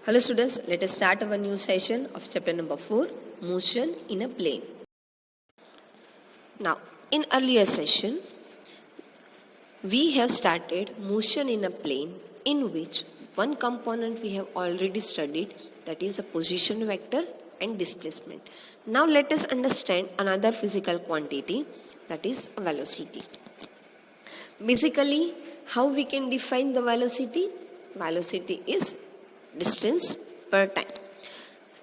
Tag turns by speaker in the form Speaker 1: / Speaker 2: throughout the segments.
Speaker 1: Hello students, let us start our new session of chapter number 4, motion in a plane. Now, in earlier session, we have started motion in a plane in which one component we have already studied, that is a position vector and displacement. Now let us understand another physical quantity, that is velocity. Basically, how we can define the velocity? Velocity is distance per time,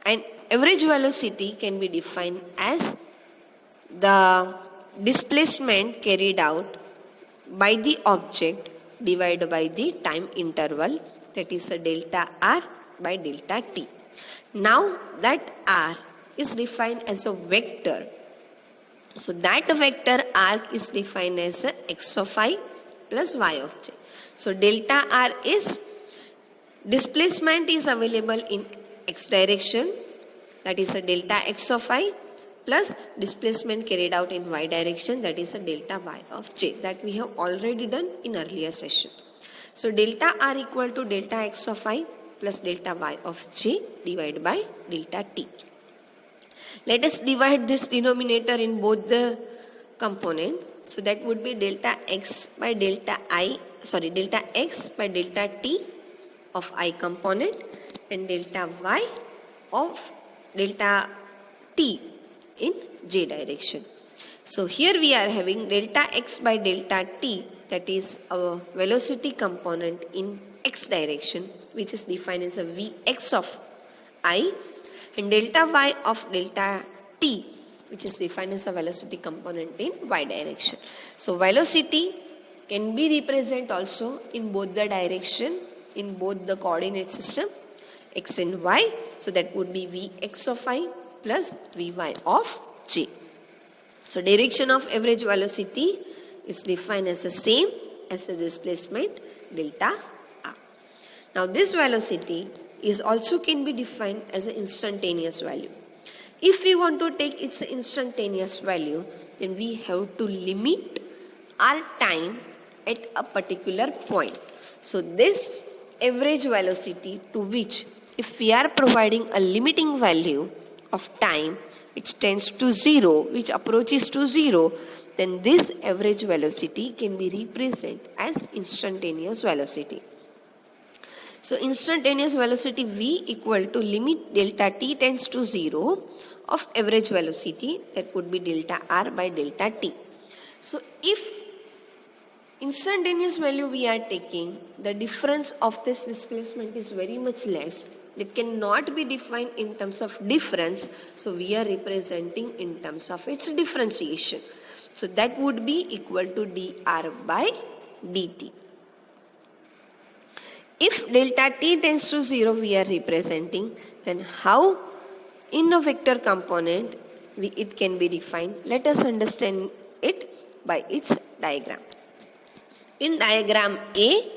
Speaker 1: and average velocity can be defined as the displacement carried out by the object divided by the time interval, that is a delta r by delta t. Now that r is defined as a vector, so that vector r is defined as a x of I plus y of j. So delta r is displacement is available in x direction, that is a delta x of I, plus displacement carried out in y direction, that is a delta y of j, that we have already done in earlier session. So delta r equal to delta x of I plus delta y of j divided by delta t. Let us divide this denominator in both the component. So that would be delta x by delta x by delta t of I component and delta y of delta t in j direction. So here we are having delta x by delta t, that is our velocity component in x direction, which is defined as a vx of I, and delta y of delta t, which is defined as a velocity component in y direction. So velocity can be represented also in both the direction, in both the coordinate system x and y. So that would be vx of I plus vy of j. So direction of average velocity is defined as the same as the displacement delta r. Now this velocity is also can be defined as an instantaneous value. If we want to take its instantaneous value, then we have to limit our time at a particular point. So this average velocity, to which if we are providing a limiting value of time which tends to 0, which approaches to 0, then this average velocity can be represented as instantaneous velocity. So instantaneous velocity v equal to limit delta t tends to 0 of average velocity, that would be delta r by delta t. So if instantaneous value we are taking, the difference of this displacement is very much less. It cannot be defined in terms of difference, so we are representing in terms of its differentiation. So that would be equal to dr by dt. If delta t tends to 0 we are representing, then how in a vector component it can be defined? Let us understand it by its diagram. In diagram A,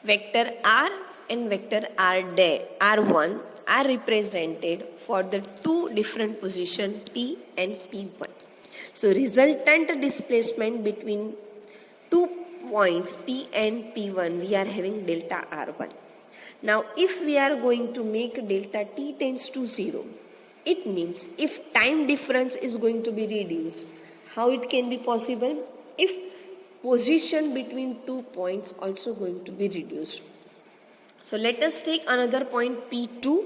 Speaker 1: vector r and vector r1 are represented for the two different positions p and p1. So resultant displacement between 2 points p and p1, we are having delta r1. Now if we are going to make delta t tends to 0, it means if time difference is going to be reduced, how it can be possible? If position between 2 points also going to be reduced. So let us take another point P2,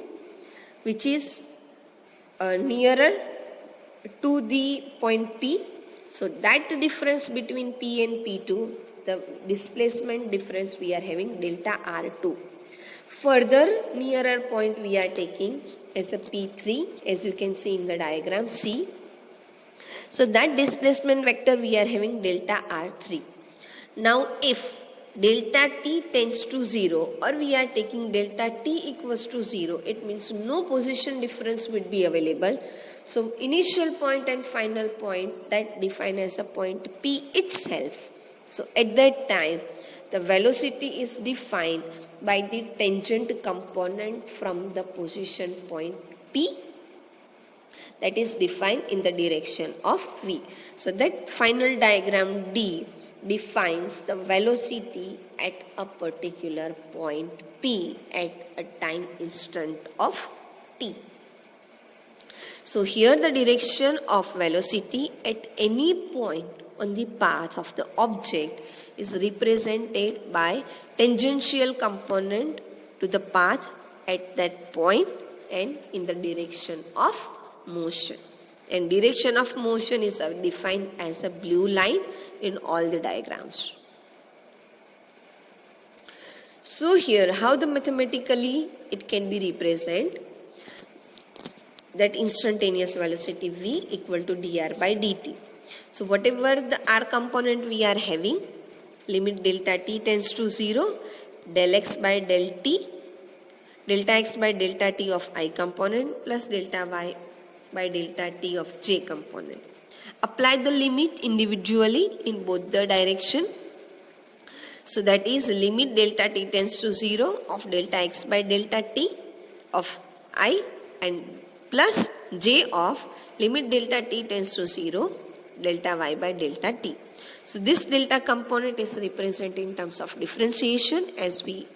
Speaker 1: which is nearer to the point P. So that difference between P and P2, the displacement difference we are having delta R2. Further nearer point we are taking as a P3, as you can see in the diagram C. So that displacement vector we are having delta R3. Now if delta t tends to 0 or we are taking delta t equals to 0, it means no position difference would be available. So initial point and final point that defined as a point P itself. So at that time the velocity is defined by the tangent component from the position point P, that is defined in the direction of V. So that final diagram D defines the velocity at a particular point P at a time instant of t. So here the direction of velocity at any point on the path of the object is represented by tangential component to the path at that point and in the direction of motion. And direction of motion is defined as a blue line in all the diagrams. So here how the mathematically it can be represented, that instantaneous velocity v equal to dr by dt. So whatever the r component we are having, limit delta t tends to 0, del x by del t, delta x by delta t of I component plus delta y by delta t of j component. Apply the limit individually in both the direction. So that is limit delta t tends to 0 of delta x by delta t of I and plus j of limit delta t tends to 0 delta y by delta t. So this delta component is represented in terms of differentiation as we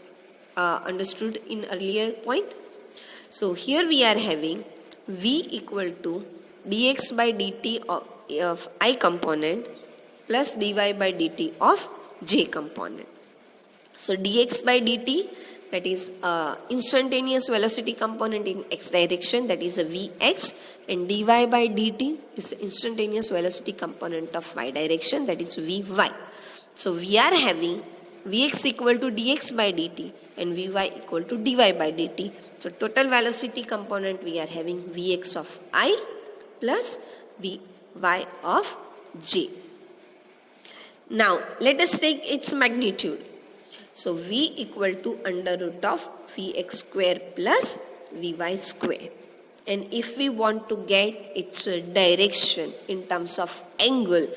Speaker 1: understood in earlier point. So here we are having v equal to dx by dt of I component plus dy by dt of j component. So dx by dt, that is instantaneous velocity component in x direction, that is a vx, and dy by dt is the instantaneous velocity component of y direction, that is vy. So we are having vx equal to dx by dt and vy equal to dy by dt. So total velocity component we are having vx of I plus vy of j. Now let us take its magnitude. So v equal to under root of vx square plus vy square. And if we want to get its direction in terms of angle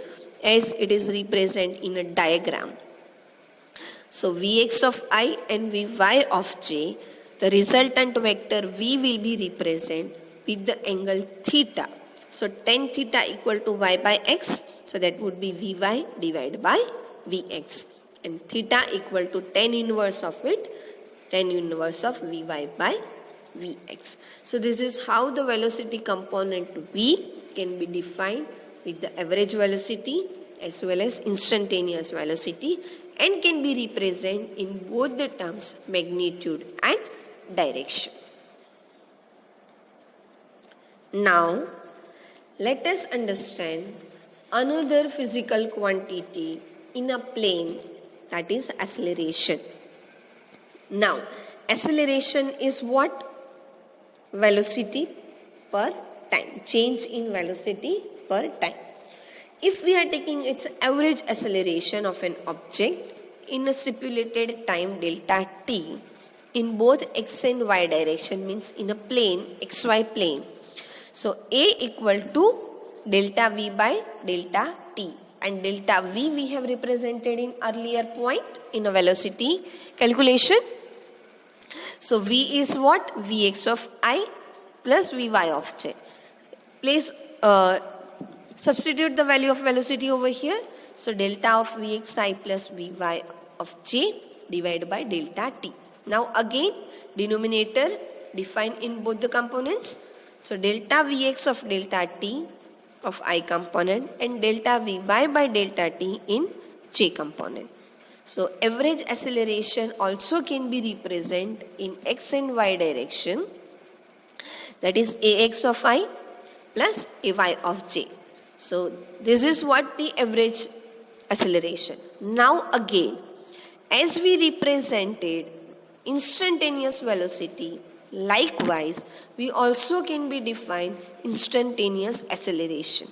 Speaker 1: as it is represented in a diagram. So vx of I and vy of j, the resultant vector v will be represented with the angle theta. So tan theta equal to y by x, so that would be vy divided by vx. And theta equal to tan inverse of it, tan inverse of vy by vx. So this is how the velocity component v can be defined with the average velocity as well as instantaneous velocity and can be represented in both the terms magnitude and direction. Now let us understand another physical quantity in a plane, that is acceleration. Now acceleration is what? Velocity per time, change in velocity per time. If we are taking its average acceleration of an object in a stipulated time delta t in both x and y direction, means in a plane, xy plane. So a equal to delta v by delta t, and delta v we have represented in earlier point in a velocity calculation. So v is what? Vx of I plus vy of j. Please substitute the value of velocity over here. So delta of vxi plus vy of j divided by delta t. Now again denominator defined in both the components. So delta vx of delta t of I component and delta vy by delta t in j component. So average acceleration also can be represented in x and y direction, that is ax of I plus ay of j. So this is what the average acceleration. Now again, as we represented instantaneous velocity, likewise we also can be defined instantaneous acceleration.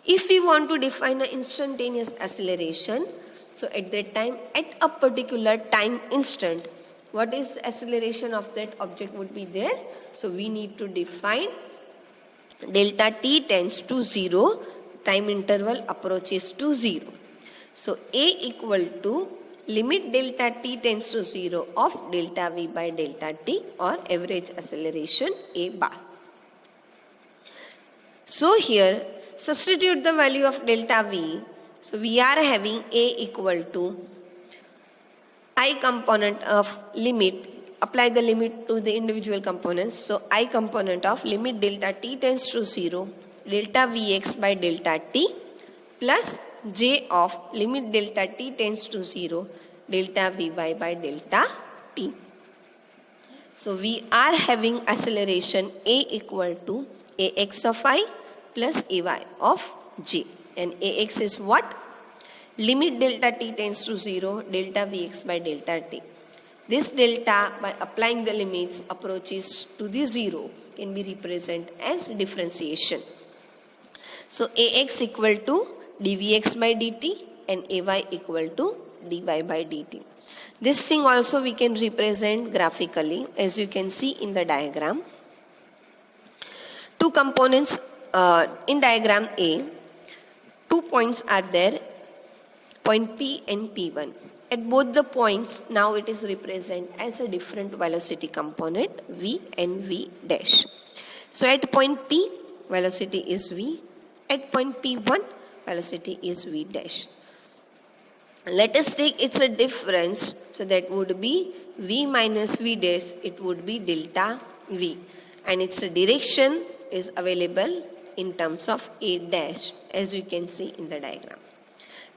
Speaker 1: If we want to define an instantaneous acceleration, so at that time, at a particular time instant, what is the acceleration of that object would be there? So we need to define delta t tends to 0, time interval approaches to 0. So a equal to limit delta t tends to 0 of delta v by delta t, or average acceleration a bar. So here substitute the value of delta v. So we are having A equal to I component of limit, apply the limit to the individual components. So I component of limit delta t tends to 0, delta Vx by delta t plus j of limit delta t tends to 0, delta Vy by delta t. So we are having acceleration A equal to Ax of I plus Ay of j. And Ax is what? Limit delta t tends to 0, delta Vx by delta t. This delta, by applying the limits, approaches to the 0, can be represented as differentiation. So Ax equal to dVx by dt and Ay equal to dy by dt. This thing also we can represent graphically, as you can see in the diagram. Two components in diagram A, 2 points are there, point P and P1. At both the points, now it is represented as a different velocity component, V and V dash. So at point P, velocity is V. At point P1, velocity is V dash. Let us take its a difference, so that would be V minus V dash, it would be delta V. And its direction is available in terms of A dash, as you can see in the diagram.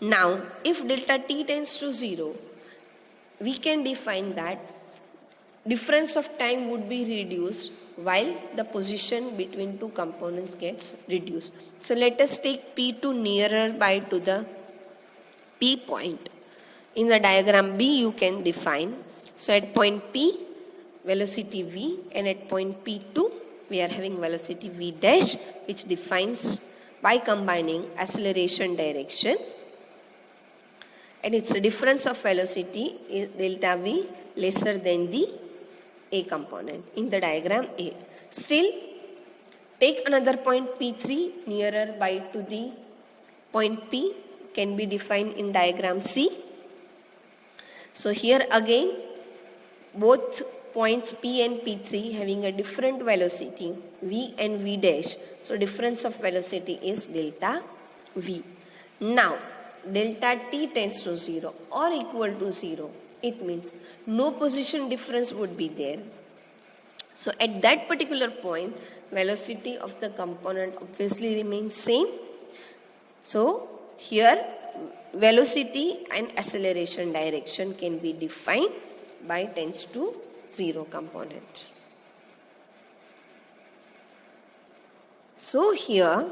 Speaker 1: Now, if delta t tends to 0, we can define that difference of time would be reduced while the position between two components gets reduced. So let us take P2 nearer by to the P point. In the diagram B, you can define. So at point P, velocity V, and at point P2, we are having velocity V dash, which defines by combining acceleration direction. And its difference of velocity is delta V lesser than the A component in the diagram A. Still, take another point P3 nearer by to the point P, can be defined in diagram C. So here again, both points P and P3 having a different velocity, V and V dash. So difference of velocity is delta V. Now, delta t tends to 0 or equal to 0, it means no position difference would be there. So at that particular point, velocity of the component obviously remains same. So here velocity and acceleration direction can be defined by tends to 0 component. So here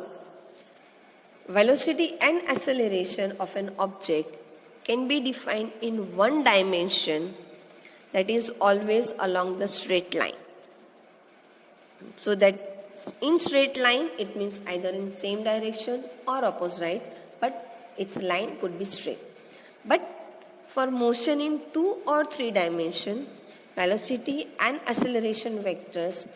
Speaker 1: velocity and acceleration of an object can be defined in one dimension, that is always along the straight line. So that in straight line, it means either in same direction or opposite, but its line could be straight. But for motion in 2 or 3 dimension, velocity and acceleration vectors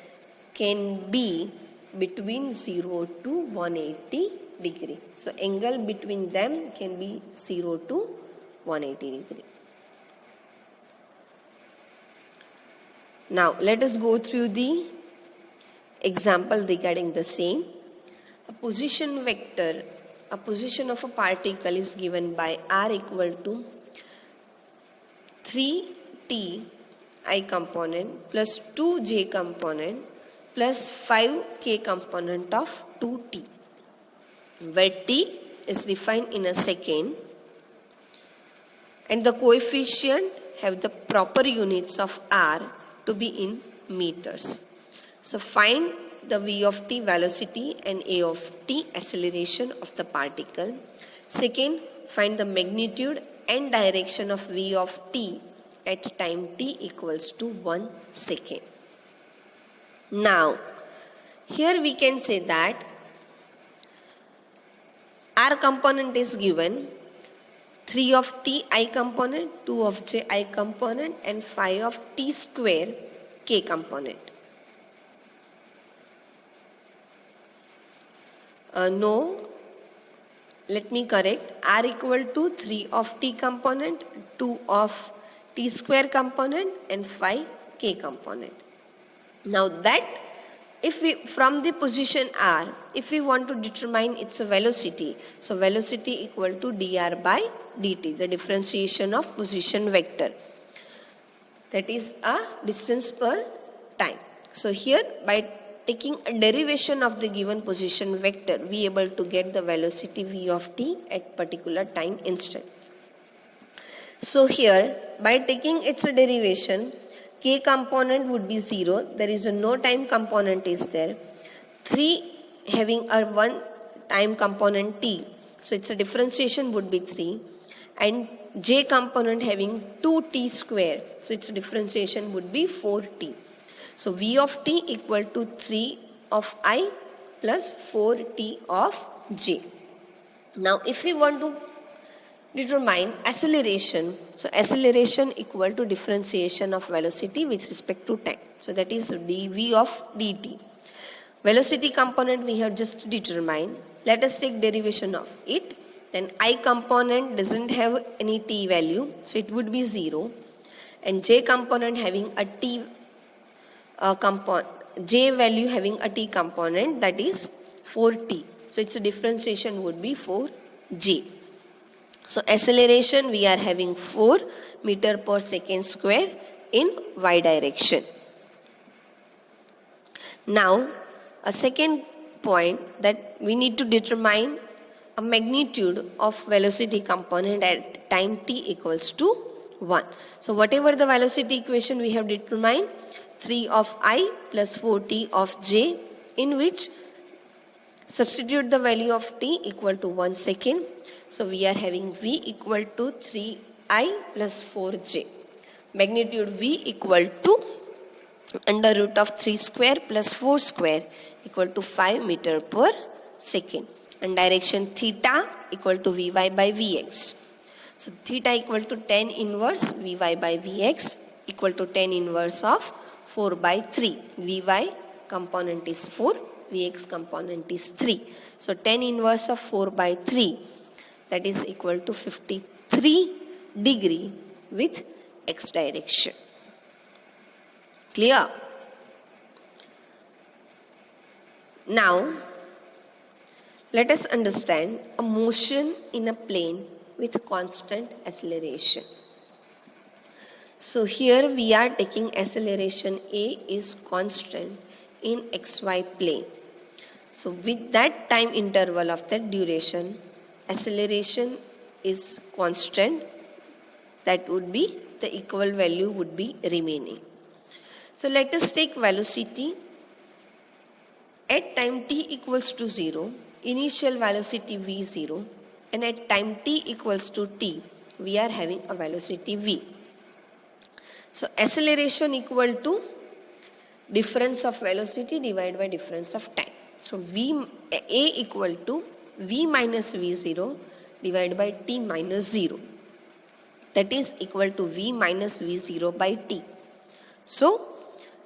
Speaker 1: can be between 0 to 180 degree. So angle between them can be 0 to 180 degree. Now let us go through the example regarding the same. A position vector, a position of a particle is given by r equal to 3t I component plus 2j component plus 5k component of 2t, where t is defined in a second and the coefficient have the proper units of r to be in meters. So find the v of t velocity and a of t acceleration of the particle. Second, find the magnitude and direction of v of t at time t equals to 1 second. Now, here we can say that r component is given, 3 of t I component, 2 of j I component and 5 of t square k component. No, let me correct, r equal to 3 of t component, 2 of t square component and 5 k component. Now that if we, from the position r, if we want to determine its velocity, so velocity equal to dr by dt, the differentiation of position vector, that is a distance per time. So here by taking a derivation of the given position vector, we able to get the velocity v of t at particular time instant. So here by taking its derivation, k component would be 0, there is a no time component is there, 3 having a 1 time component t, so its a differentiation would be 3, and j component having 2t square, so its differentiation would be 4t. So v of t equal to 3 of I plus 4t of j. Now if we want to determine acceleration, so acceleration equal to differentiation of velocity with respect to time, so that is dv of dt. Velocity component we have just determined, let us take derivation of it, then I component doesn't have any t value, so it would be 0, and j component having a t j value having a t component, that is 4t, so its differentiation would be 4j. So acceleration we are having 4 meter per second square in y direction. Now a second point, that we need to determine a magnitude of velocity component at time t equals to 1. So whatever the velocity equation we have determined, 3 of I plus 4t of j, in which substitute the value of t equal to 1 second. So we are having v equal to 3I plus 4j. Magnitude v equal to under root of 3 square plus 4 square equal to 5 meter per second. And direction theta equal to vy by vx. So theta equal to tan inverse vy by vx equal to tan inverse of 4 by 3. Vy component is 4. Vx component is 3. So tan inverse of 4 by 3, that is equal to 53 degree with x direction. Clear? Now let us understand a motion in a plane with constant acceleration. So here we are taking acceleration a is constant in xy plane. So with that time interval of that duration, acceleration is constant, that would be the equal value would be remaining. So let us take velocity at time t equals to 0, initial velocity v0, and at time t equals to t, we are having a velocity v. So acceleration equal to difference of velocity divided by difference of time. So a equal to v minus v0 divided by t minus 0. That is equal to v minus v0 by t. So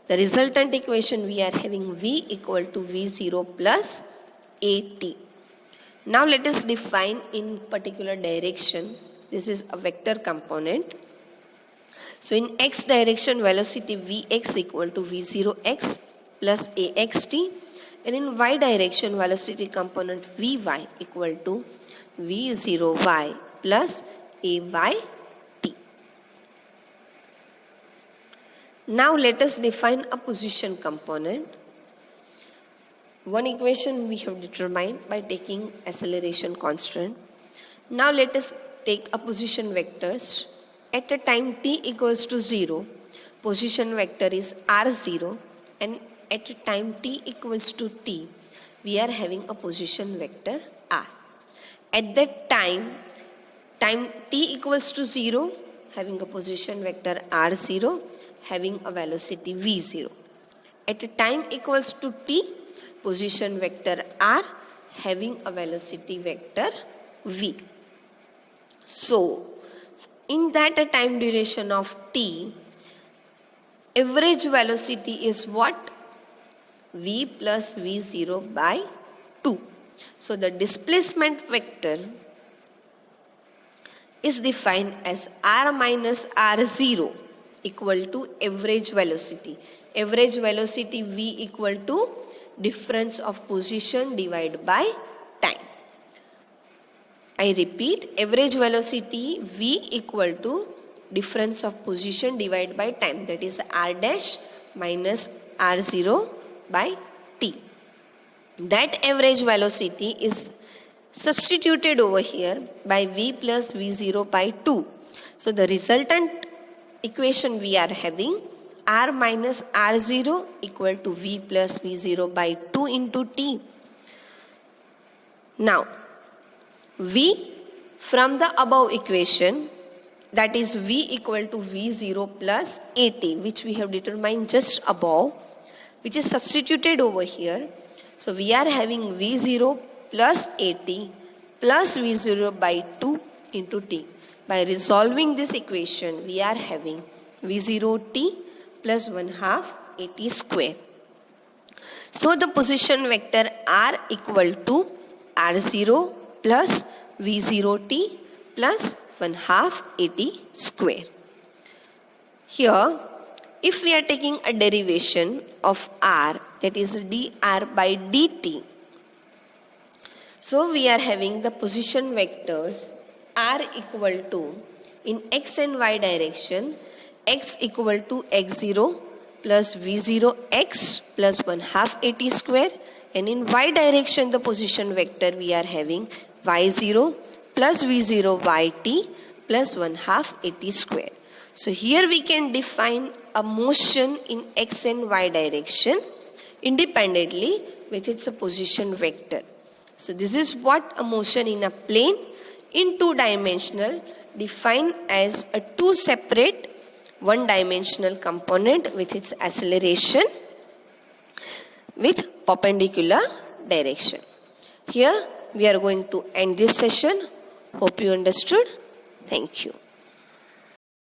Speaker 1: the resultant equation we are having v equal to v0 plus at. Now let us define in particular direction. This is a vector component. So in x direction, velocity vx equal to v0x plus axt, and in y direction, velocity component vy equal to v0y plus ayt. Now let us define a position component. One equation we have determined by taking acceleration constant. Now let us take a position vectors. At a time t equals to 0, position vector is r0, and at a time t equals to t, we are having a position vector r. At that time t equals to 0, having a position vector r0, having a velocity v0. At a time equals to t, position vector r, having a velocity vector v. So in that a time duration of t, average velocity is what? V plus v0 by 2. So the displacement vector is defined as r minus r0 equal to average velocity. Average velocity v equal to difference of position divided by time. I repeat, average velocity v equal to difference of position divided by time, that is r dash minus r0 by t. That average velocity is substituted over here by v plus v0 by 2. So the resultant equation we are having r minus r0 equal to v plus v0 by 2 into t. Now v from the above equation, that is v equal to v0 plus at, which we have determined just above, which is substituted over here. So we are having v0 plus at plus v0 by 2 into t. By resolving this equation, we are having v0t plus 1/2 at square. So the position vector r equal to r0 plus v0t plus 1/2 at square. Here, if we are taking a derivation of r, that is dr by dt, so we are having the position vectors r equal to, in x and y direction, x equal to x0 plus v0x plus 1/2 at square, and in y direction the position vector we are having y0 plus v0 yt plus 1/2 at square. So here we can define a motion in x and y direction independently with its position vector. So this is what a motion in a plane in two-dimensional defined as a two separate one-dimensional component with its acceleration with perpendicular direction. Here we are going to end this session. Hope you understood. Thank you.